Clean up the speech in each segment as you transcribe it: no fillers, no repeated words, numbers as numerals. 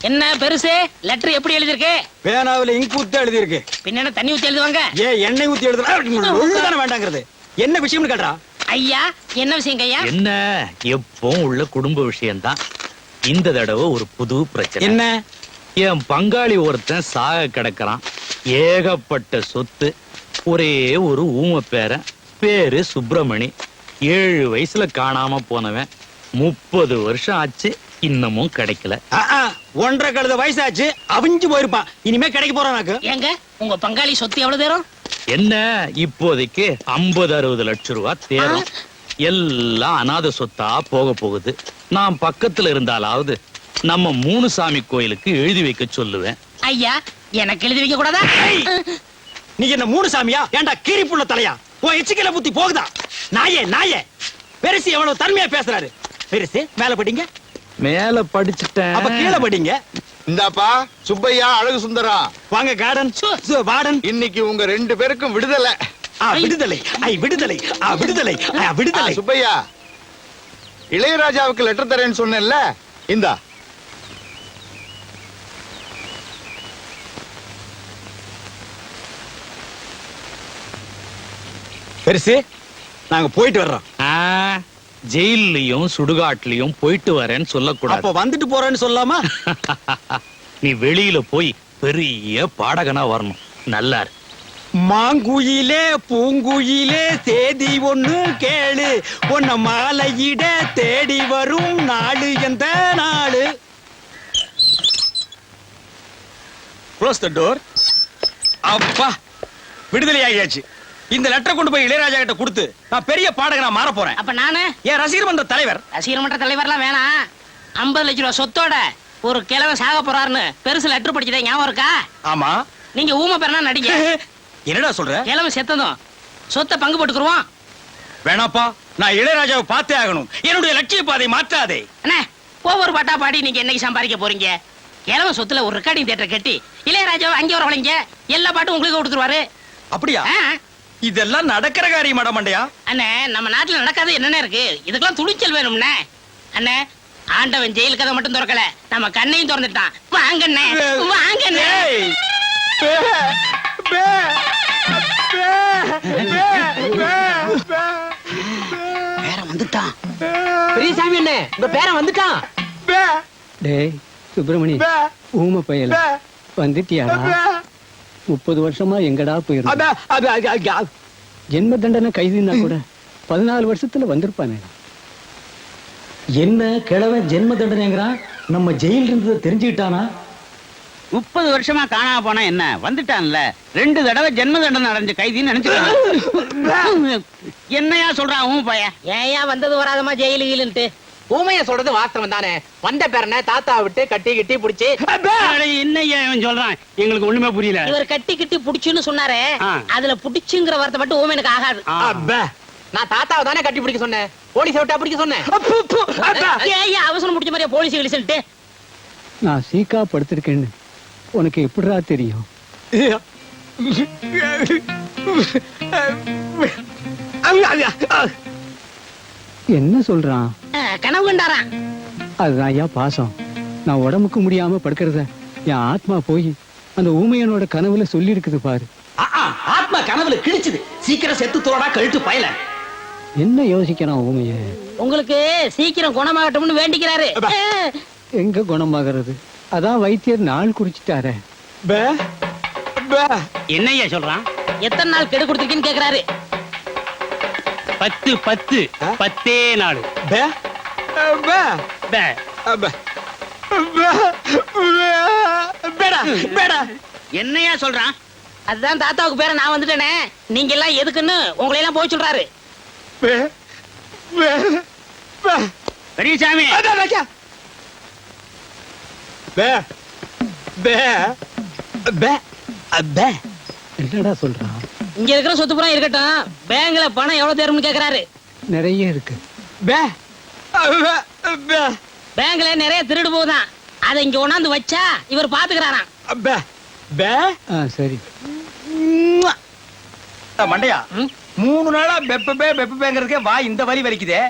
என்ன பெருசு லெட்டர் எப்படி எழுதிருக்கு? பேனாவுல இங்க் ஊத்தி எழுதி இருக்கு. பின்ன என்ன தண்ணி ஊத்தி எழுதுவாங்க? எண்ணெய் ஊத்தி எழுதுனா வேண்டாங்கிறது என்ன விஷயம்னு கேட்டா? ஐயா என்ன விஷயம் ஐயா? என்ன எப்பவும் உள்ள குடும்ப விஷயம்தான். இந்த தடவை ஒரு புது பிரச்சனை. என்ன? என் பங்காளி ஒருத்தன் சாக கிடக்குறான். ஏகப்பட்ட சொத்து. ஒரே ஒரு ஊம பேரன், பேரு சுப்பிரமணி. 7 வயசுல காணாம போனவன். 30 வருஷம் ஆச்சு, இன்னமும் கிடைக்கல. 1.5 கழுத வயசாச்சு, அவிஞ்சு போயிருப்பான். இனிமே கிடைக்க போறானாக்கு. ஏங்க உங்க பங்காளி சொத்து எவ்வளவு தேரும்? என்ன இப்போதைக்கு 50-60 லட்சம் ரூபாய் தேரும். எல்லாம் அநாத சொத்தா போக போகுது. நான் பக்கத்துல இருந்தாலாவது நம்ம மூணுசாமி கோயிலுக்கு எழுதி வைக்க சொல்லுவேன். ஐயா எனக்கு எழுதி வைக்க கூடாதா? நீ என்ன மூணு சாமியா? ஏண்டா கீரி புள்ள தலையா? உன் எச்சிக்கல புத்தி போகுதா? நாயே பெருசு எவ்வளவு தன்மையா பேசுறாரு. பெருசு மேல படிங்க. மேல படிச்சுட்டேன். அப்ப கீழே படிங்க. இந்தாப்பா சுப்பையா, அழகு சுந்தரா, வாங்க கார்டன் வார்டன். இன்னைக்கு உங்க 2 பேருக்கும் விடுதலை. விடுதலை விடுதலை விடுதலை விடுதலை. சுப்பையா, இளையராஜாவுக்கு லெட்டர் தரேன்னு சொன்னேன்ல, இந்தா. பெருசு நாங்க போயிட்டு வர்றோம். ஜெயிலையும் சுடுகாட்லயும் போயிட்டு வரேன்னு சொல்லக்கூடாது. அப்ப வந்துட்டு போறேன்னு சொல்லாமா? நீ வெளியில போய் பெரிய பாடகனா வரணும். நல்லா இருக்கு. மாங்குயிலே பூங்குயிலே தேதி ஒண்ணு கேளு, உன்ன மாலையிட தேடி வரும் நாடு எந்த நாடு. Close the door. அப்பா விடுதலை ஆகியாச்சு. இந்த லெட்டர் கொண்டு போய் இளையராஜா கிட்ட கொடுத்து நான் பெரிய பாடகனா மாற போறேன். அப்ப நானு என் ரசிகர் மன்ற தலைவர். ரசிகர் மன்ற தலைவர்லாம் வேணாம். 50 லட்சம் ரூபாய் சொத்தோட ஒரு கிழவன் சாக போறாருன்னு பெருசு லெட்டர் படிச்சதே ஞாபகம் இருக்கா? ஆமா. நீங்க ஊம பேரனா நடிங்க. என்னடா சொல்ற? கிழவன் செத்ததும் சொத்தை பங்கு போட்டுக்குருவோம். வேணாப்பா, நான் இளையராஜாவை பார்த்தே ஆகணும். என்னுடைய லட்சிய பாதை மாற்றாதே. அண்ணே ஒவ்வொரு பாட்டா பாடி நீங்க என்னைக்கு சம்பாதிக்க போறீங்க? கிழவன் சொத்துல ஒரு ரெக்கார்டிங் தியேட்டர் கட்டி இளையராஜாவை அங்கே வரவழைங்க. எல்லா பாட்டும் உங்களுக்கு கொடுத்துருவாரு. அப்படியா? இதெல்லாம் நடக்கிற காரியம் மண்டையா? அண்ணே நம்ம நாட்டுல நடக்காது என்னென்ன இருக்கு? இதுக்கெல்லாம் துணிச்சல் வேணும்னே. அண்ணே ஆண்டவன் ஜெயில் கதை மட்டும் திறக்கல, நம்ம கண்ணையும் திறந்துட்டான். வாங்கண்ணே வாங்கண்ணே. பேரன் வந்துட்டான். பெரியசாமி அண்ணே உங்க பேரன் வந்துட்டான். டேய் சுப்பிரமணி, ஊம பையல வந்துட்டியாடா? 30 வருஷமா எங்கடா போயிருந்த? ஜென்ம தண்டனை கைதுனா கூட 14 வருஷத்துல வந்திருப்பானே. என்ன கிழவன் ஜென்ம தண்டனைங்கிறான்? நம்ம ஜெயில இருந்ததை தெரிஞ்சுக்கிட்டானா? 30 வருஷமா காணாம போனா என்ன, வந்துட்டான்ல. 2 தடவை ஜென்ம தண்டனை அடைஞ்ச கைதின்னு நினைச்சுக்க. என்னையா சொல்றான் உன் பையன்? ஏயா வந்தது வராதமா ஜெயிலு கீழுன்ட்டு? ஊமைய சொல்றது வாஸ்தவம் தானே. வந்த பேரனை தாத்தா விட்டு கட்டி கிட்டி புடிச்சு. என்னையா சொல்றான்? எங்களுக்கு ஒண்ணுமே புரியல. இவர் கட்டி கிட்டி புடிச்சுன்னு சொன்னாரே, அதுல புடிச்சுங்கிற வார்த்தை மட்டும் ஊமைனுக்கு ஆகாது. நான் தாத்தாவை தானே கட்டி பிடிக்க சொன்னேன், போலீஸ் விட்டா பிடிக்க சொன்னேன். ஏயா அவசரம் முடிச்ச மாதிரியா போலீஸ் கிழிச்சுட்டு? நான் சீக்கா படுத்திருக்கேன்னு உனக்கு எப்படிடா தெரியும்? என்ன சொல்றான்? கனவு கண்டாரான். அதுதான் ஐயா பாசம். நான் உடம்புக்கு முடியாம படுக்கிறத என் ஆத்மா போய் அந்த ஊமையனோட கனவுல சொல்லி இருக்குது பாரு. ஆத்மா கனவுல கிழிச்சுது. சீக்கிரம் செத்து தோடா கழுத்து பயல. என்ன யோசிக்கிறான் ஊமைய? உங்களுக்கு சீக்கிரம் குணமாகட்டும்னு வேண்டிக்கிறாரு. எங்க குணமாகிறது? அதான் வைத்தியர் நாள் குறிச்சிட்டாரே. என்னையா சொல்றான்? எத்தனை நாள் கெடு கொடுத்துருக்கீன்னு கேக்குறாரு. 10 10 நாள். என்னையா சொல்றான்? அதுதான் தாத்தாவுக்கு பேர நான் வந்துட்டேனே, நீங்க எல்லாம் எதுக்குன்னு உங்களை எல்லாம் போய் சொல்றாரு. பெரியசாமி, என்னடா சொல்றான்? இங்க இருக்கிற சொத்து புறம் இருக்கட்டும், பேங்க்ல பணம் எவ்வளவு தேரும்னு கேக்குறாரு. நிறைய இருக்கு. பேங்க்ல நிறைய திருடு போகுதான், அதை இங்க கொண்டாந்து வச்சா இவர் பாத்துக்கிறாராம். சரி மண்டையா, 3 நாளா பெப்பபேங்கிறதுக்கே வா இந்த வரி வலிக்குதே.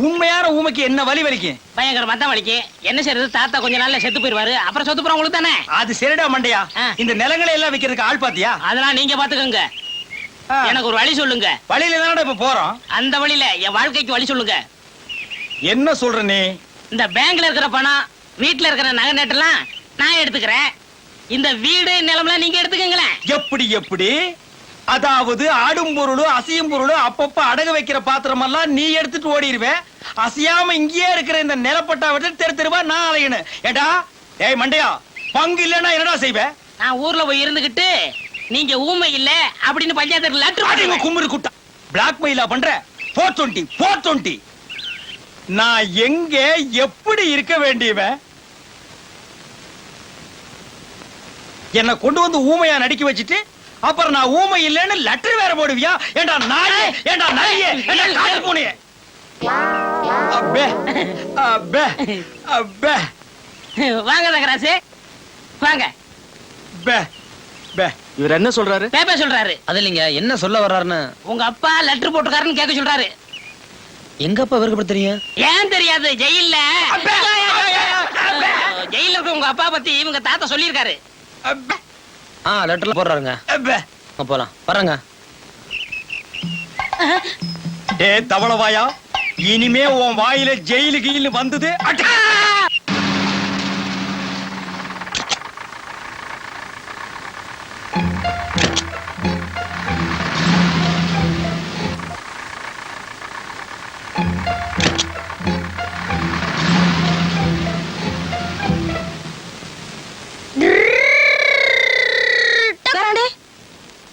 உண்மையான ஊமைக்கு என்ன வலி வலிக்கும்? பயங்கரமா தான் வலிக்கு. என்ன செய்யறது, தாத்தா கொஞ்ச நாள்ல செத்து போயிருவாரு, அப்புறம் சொத்து போறோம் உங்களுக்கு தானே. அது சரிடா மண்டையா. இந்த நிலங்களை எல்லாம் விக்கிறதுக்கு ஆள் பாத்தியா? அதெல்லாம் நீங்க பாத்துக்கோங்க. எனக்கு ஒரு வழி சொல்லுங்க. வழியில தானடா இப்ப போறோம். அந்த வழியில என் வாழ்க்கைக்கு வழி சொல்லுங்க. என்ன சொல்ற நீ? இந்த பேங்க்ல இருக்கிற பணம், வீட்டுல இருக்கிற நகை நட்டெல்லாம் நான் எடுத்துக்கிறேன். இந்த வீடு நிலம்லாம் நீங்க எடுத்துக்கங்களேன். எப்படி எப்படி? அதாவது ஆடும் பொருளும் அசையும் பொருளும் அப்பப்ப அடகு வைக்கிற பாத்திரம் எல்லாம் நீ எடுத்துட்டு ஓடிடுவேன். அசையாம இங்கேயே இருக்கிற இந்த நிலப்பட்டா விட்டு தெரு தெருவா நான் அலையணும். ஏடா ஏய் மண்டையா, பங்கு இல்லன்னா என்னடா செய்வேன்? நான் ஊர்ல போய் இருந்துகிட்டு நீங்க ஊமை இல்ல அப்படின்னு பஞ்சாயத்து லெட்டர் கும்மிரு குட்டா பிளாக்மெயிலா பண்ற. 420 நான் எங்க எப்படி இருக்க வேண்டியவன்? என்ன கொண்டு வந்து ஊமையா நடிக்க வச்சுட்டு அப்புறம் நான் ஊமை இல்லைன்னு லெட்டர் வேற போடுவியா? ஏண்டா நாயே, ஏண்டா நாயே, ஏண்டா காட்டு பூனையே. அப்பே அப்பே அப்பே. வாங்க தகராசு வாங்க. பே பே. இவர் என்ன சொல்றாரு? பேப்ப சொல்றாரு. அது இல்லைங்க, என்ன சொல்ல வர்றாருன்னு. உங்க அப்பா லெட்டர் போட்டுக்காருன்னு கேட்க சொல்றாரு. எங்க அப்பா இவருக்கு எப்படி தெரியும்? ஏன் தெரியாது? ஜெயில்ல ஜெயில இருக்க உங்க அப்பா பத்தி இவங்க தாத்தா சொல்லியிருக்காரு. லெட்டர்ல போடுறாருங்க. போலாம் வர்றங்க. டே தவளவாயா, இனிமே உன் வாயில ஜெயிலு கீழு வந்தது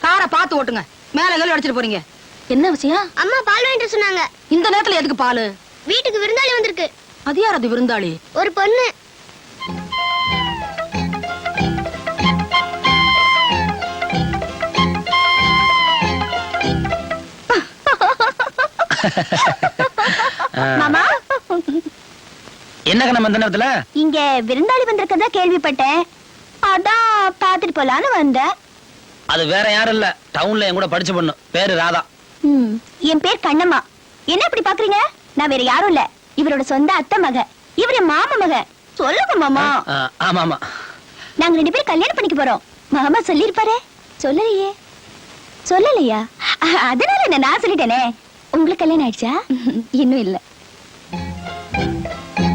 காரை பார்த்து ஓட்டுங்க. மேல கல்லு அடிச்சிட்டு போறீங்க. என்ன விஷயம்? அம்மா பால் வாங்கிட்டு சொன்னாங்க. இந்த நேரத்துல எதுக்கு பாலு? வீட்டுக்கு விருந்தாளி வந்திருக்கு. அது யார் அது விருந்தாளி? ஒரு பொண்ணு. மாமா என்ன கண்ணம் அந்த நேரத்துல? இங்க விருந்தாளி வந்திருக்கதா கேள்விப்பட்டேன். அதான் பாத்துட்டு போலான்னு வந்தேன். அது வேற யாரும் இல்ல, டவுன்ல என் கூட படிச்ச பொண்ணு, பேரு ராதா. என் பேர் கண்ணம்மா. என்ன இப்படி பாக்குறீங்க? நான் வேற யாரும் இல்ல, இவரோட சொந்த அத்தை மக. இவரு மாமா மக. சொல்லுங்க மாமா. ஆமா ஆமா, நாங்க 2 பேரும் கல்யாணம் பண்ணிக்க போறோம். மாமா சொல்லிருப்பாரு. சொல்லலையே. சொல்லலையா? அதனால என்ன, நான் சொல்லிட்டேனே. உங்களுக்கு கல்யாணம் ஆயிடுச்சா? இன்னும் இல்ல.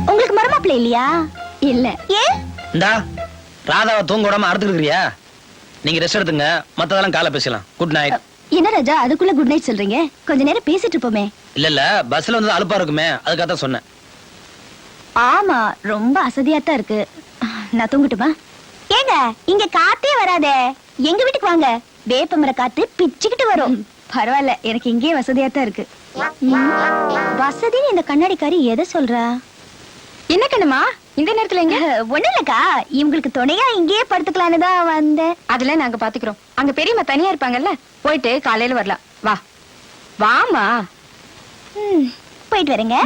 உங்களுக்கு மருமாப்பிள்ளை இல்லையா? இல்ல. ஏன்? இந்தா ராதாவை தூங்க விடாம அறுத்துக்கிறியா? நீங்க ரெஸ்ட் எடுத்துங்க, மத்ததெல்லாம் காலை பேசலாம். Good night. என்ன ராஜா அதுக்குள்ள குட் நைட் சொல்றீங்க? கொஞ்ச நேரம் பேசிட்டு இருப்போமே. இல்ல இல்ல, பஸ்ல வந்து அலுப்பா இருக்குமே, அதுக்காக தான் சொன்னேன். ஆமா, ரொம்ப அசதியா தான் இருக்கு. நான் தூங்கட்டுமா? ஏங்க இங்க காத்தே வராதே, எங்க வீட்டுக்கு வாங்க. வேப்பமர காத்து பிச்சுக்கிட்டு வரும். பரவாயில்ல, எனக்கு இங்கேயே வசதியா தான் இருக்கு. வசதின்னு இந்த கண்ணாடிக்காரி எதை சொல்றா? என்ன கண்ணுமா இந்த நேரத்துல எங்க? ஒண்ணு இல்லக்கா, இவங்களுக்கு துணையா இங்கேயே படுத்துக்கலான்னு தான் வந்தேன். அதெல்லாம் நாங்க பாத்துக்கிறோம். அங்க பெரியம்மா தனியா இருப்பாங்கல்ல, போயிட்டு காலையில வரலாம். வா வாமா. போயிட்டு வரேங்க.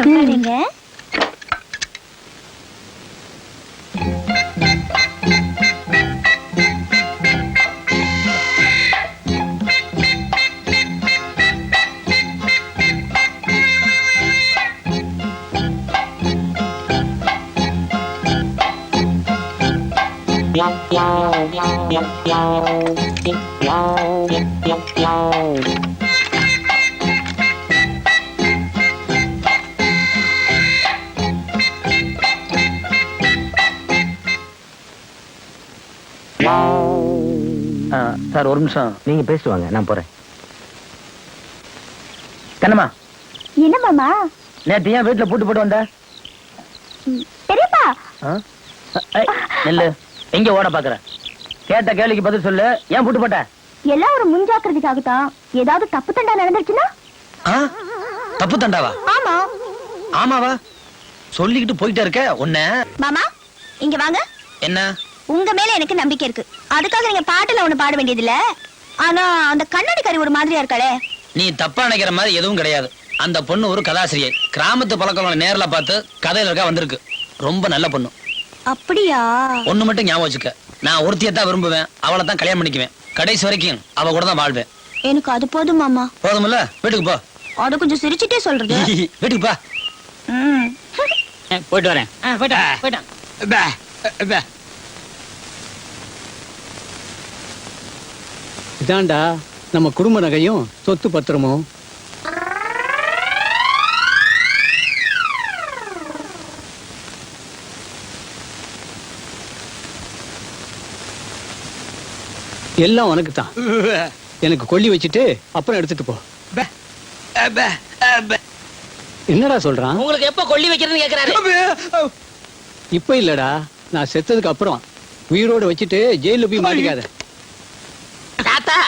பாருங்க. சார் ஒரு நிமிஷம், நீங்க பேசிட்டு வாங்க, நான் போறேன். கண்ணம்மா, என்ன மாமா? நேத்து ஏன் வீட்டுல பூட்டு போட்டு வந்த? பெரியப்பா நெல்லு, எங்க ஓட பாக்குற? கேட்ட கேள்விக்கு பதில் சொல்லு. ஏன் பூட்டு போட்ட? எல்லாம் ஒரு முன்ஜாக்கிரதைக்காகத்தான். ஏதாவது தப்பு தண்டா நடந்துருச்சுன்னா? தப்பு தண்டாவா? ஆமா. ஆமாவா? சொல்லிக்கிட்டு போயிட்டே இருக்க உன்ன. மாமா இங்க வாங்க. என்ன? உங்க மேல எனக்கு நம்பிக்கை இருக்கு. அதுக்காக நீங்க பாட்டுல ஒண்ணு பாட வேண்டியது இல்ல. ஆனா அந்த கண்ணாடிக்காரி ஒரு மாதிரியா இருக்காளே. நீ தப்பா நினைக்கிற மாதிரி எதுவும் கிடையாது. அந்த பொண்ணு ஒரு கதாசிரியை. கிராமத்து பழக்கம் நேர்ல பார்த்து கதையில இருக்கா வந்திருக்கு. ரொம்ப நல்ல பொண்ணு. அப்படியா? ஒண்ணு மட்டும் ஞாபகம் வச்சுக்க, நான் ஒருத்தியத்தான் விரும்புவேன், அவளை தான் கல்யாணம் பண்ணிக்குவேன். கடைசி வரைக்கும் அவ கூட தான் வாழ்வேன். எனக்கு அது போதும் மாமா. போதுமில்ல, வீட்டுக்கு போ. அது கொஞ்சம் சிரிச்சிட்டே சொல்றது. வீட்டுக்கு போ. ம். போயிட்டு வரேன். போயிட்டான். பே, பே. இதாண்டா நம்ம குடும்ப நகையும் சொத்து பத்திரமும். எல்லாம் உனக்கு தான். எனக்கு கொல்லி வச்சுட்டு அப்புறம் எடுத்துட்டு போ. பே, பே, பே. என்னடா சொல்றான்? உங்களுக்கு எப்ப கொல்லி வைக்கிறதுன்னு கேக்குறாரு. இப்ப இல்லடா, நான் செத்ததுக்கு அப்புறம் உயிரோட வச்சுட்டு ஜெயில போய் மாட்டிக்காத. தாத்தா,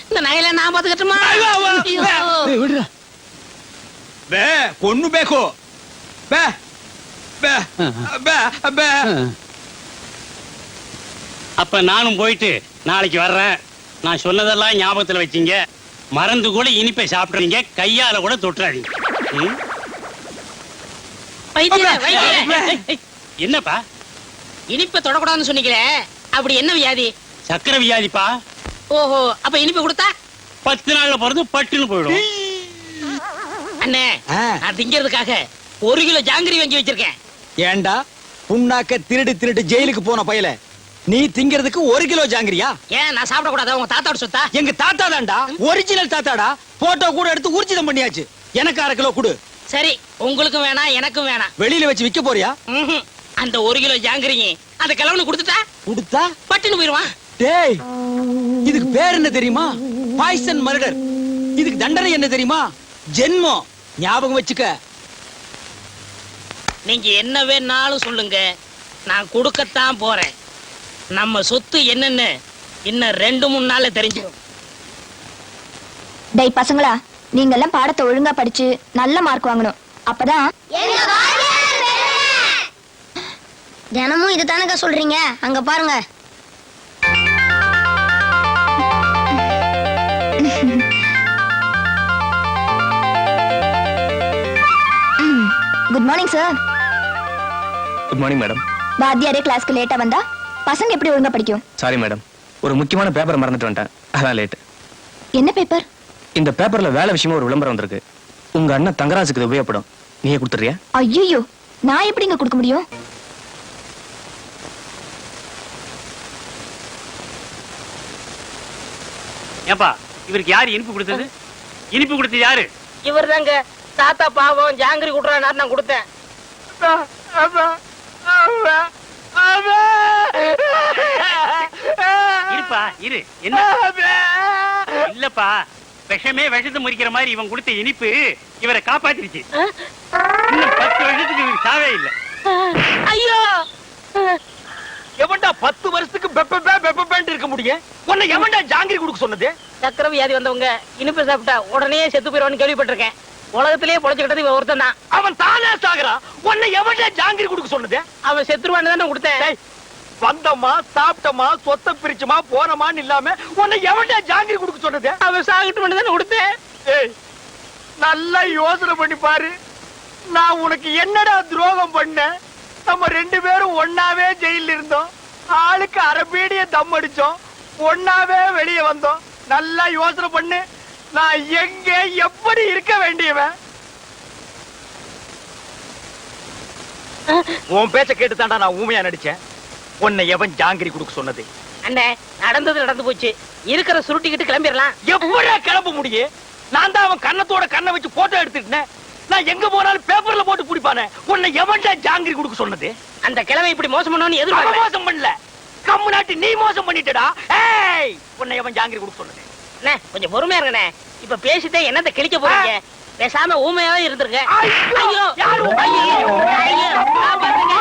இந்த நகையில நான் பாத்துக்கட்டுமா? ஏய், விடுடா. பே, கொன்னு பேக்கோ. பே, பே, பே, பே. அப்ப நானும் போயிட்டு நாளைக்கு வர்றேன். நான் சொன்னதெல்லாம் ஞாபகத்துல வச்சீங்க. மறந்து கூட இனிப்பை சாப்பிடுறீங்க, கையால கூட தொட்டுறாதீங்க. ம்? என்னப்பா இனிப்ப தொடக்கூடாதுன்னு சொன்னீங்களே, அப்படி என்ன வியாதி? சக்கரை வியாதிப்பா. ஓஹோ, அப்ப இனிப்பு கொடுத்தா 10 நாள்ல பிறந்து பட்டுன்னு போயிடும். அண்ணே, நான் திங்கிறதுக்காக 1 கிலோ ஜாங்கிரி வாங்கி வச்சிருக்கேன். ஏண்டா புண்ணாக்க திருடு திருடு ஜெயிலுக்கு போன பயல, நீ திங்கிறதுக்கு 1 கிலோ ஜாங்கிரியா? ஏன் நான் சாப்பிட கூடாதா? உங்க தாத்தாவோட சொத்தா? எங்க தாத்தா தான்டா, ஒரிஜினல் தாத்தாடா. போட்டோ கூட எடுத்து ஊர்ஜிதம் பண்ணியாச்சு. எனக்கு 1/2 கிலோ கொடு. சரி, உங்களுக்கும் வேணாம் எனக்கும் வேணாம். வெளியில வச்சு விக்க போறியா? ம்ஹும். அந்த 1 கிலோ ஜாங்கிரியும் அந்த கிழவனு கொடுத்துட்டா கொடுத்தா பட்டுன்னு போயிருவான். டேய், இதுக்கு பேர் என்ன தெரியுமா? Poison murder. இதுக்கு தண்டனை என்ன தெரியுமா? ஜென்மம். ஞாபகம் வச்சுக்க. நீங்க என்ன வேணாலும் சொல்லுங்க, நான் கொடுக்கத்தான் போறேன். நம்ம சொத்து என்னன்னு இன்னும் 2-3 நாள்ல தெரிஞ்சிடும். டேய் பசங்களா, நீங்க எல்லாம் பாடத்தை ஒழுங்கா படிச்சு நல்ல மார்க் வாங்கணும். அப்பதான் தினமும் இது தானங்க சொல்றீங்க. அங்க பாருங்க. Good morning sir. Good morning madam. வாத்தியாரே கிளாஸ்க்கு லேட்டா வந்தா பசங்க எப்படி ஒழுங்கா படிக்கும்? சாரி மேடம், ஒரு முக்கியமான பேப்பரை மறந்துட்டு வந்துட்டேன், அதான் லேட். என்ன பேப்பர்? இந்த பேப்பர்ல வேலை விஷயமா ஒரு விளம்பரம் வந்திருக்கு. உங்க அண்ணன் தங்கராஜுக்கு இது உபயோகப்படும். நீயே கொடுத்துறியா? ஐயோ, நான் எப்படிங்க கொடுக்க முடியும்? ஏப்பா, இவருக்கு யாரு இனிப்பு கொடுத்தது? இனிப்பு கொடுத்தது யாரு? இவர் தாங்க. தாத்தா பாவம் ஜாங்கிரி குடுறாரு, நான் கொடுத்தேன். இருப்பா இரு. என்ன இல்லப்பா, விஷமே விஷத்தை முறிக்கிற மாதிரி இவன் கொடுத்த இனிப்பு இவரை காப்பாத்திருச்சு. இன்னும் 10 வருஷத்துக்கு இவருக்கு சாவே இல்ல. ஐயோ, எவன்டா 10 வருஷத்துக்கு பெப்பேன்னு இருக்க முடியும்? உன்னை எவன்டா ஜாங்கிரி கொடுக்க சொன்னது? சக்கரை வியாதி வந்தவங்க இனிப்பு சாப்பிட்டா உடனே செத்து போயிடுவான்னு கேள்விப்பட்டிருக்கேன். உலகத்திலேயே பொழைச்சுக்கிட்டது இவன் ஒருத்தன் தான். அவன் தானே சாகுறான். உன்னை எவன்டா ஜாங்கிரி கொடுக்க சொன்னது? அவன் செத்துருவான்னு தானே கொடுத்தேன். வந்தமா சாப்பிட்டமா சொத்தை பிரிச்சுமா போனமான்னு இல்லாம உன்னை எவன்டா ஜாங்கிரி கொடுக்க சொன்னது? அவன் சாகிட்டு தானே கொடுத்தேன். ஏய், நல்லா யோசனை பண்ணி பாரு. நான் உனக்கு என்னடா துரோகம் பண்ணேன்? நம்ம 2 பேரும் ஒன்னாவே ஜெயில இருந்தோம். ஆளுக்கு அரபீடிய தம் அடிச்சோம். ஒன்னாவே வெளியே வந்தோம். நல்லா யோசனை பண்ணு. நான் எங்க எப்படி இருக்க வேண்டியவன்? உன் பேச்ச கேட்டு தாண்டா நான் ஊமையா நடிச்சேன். உன்னை எவன் ஜாங்கிரி கொடுக்க சொன்னது? அண்ணே, நடந்தது நடந்து போச்சு. இருக்கிற சுருட்டிக்கிட்டு கிளம்பிடலாம். எப்படியா கிளம்ப முடியும்? நான் தான் அவன் கண்ணத்தோட கண்ணை வச்சு போட்டோ எடுத்துட்டேன். நான் எங்க போனாலும் பேப்பர்ல போட்டு குடிப்பானே. உன்னை எவன்டா ஜாங்கிரி கொடுக்க சொன்னது? அந்த கிழமை இப்படி மோசம் பண்ணுவோன்னு எதிர்பார்க்கல. மோசம் பண்ணல, கம்மு நாட்டி நீ மோசம் பண்ணிட்டடா. ஏய், உன்னை எவன் ஜாங்கிரி கொடுக்க சொன்னது? அண்ணே, கொஞ்சம் பொறுமையா இருங்கண்ணே. இப்ப பேசிட்டே என்னத்தை கிழிக்க போறீங்க? பேசாம ஊமையாவே இருந்திருக்க. ஐயோ, ஐயோ, யாரு? ஐயோ, ஐயோ, காப்பாத்துங்க.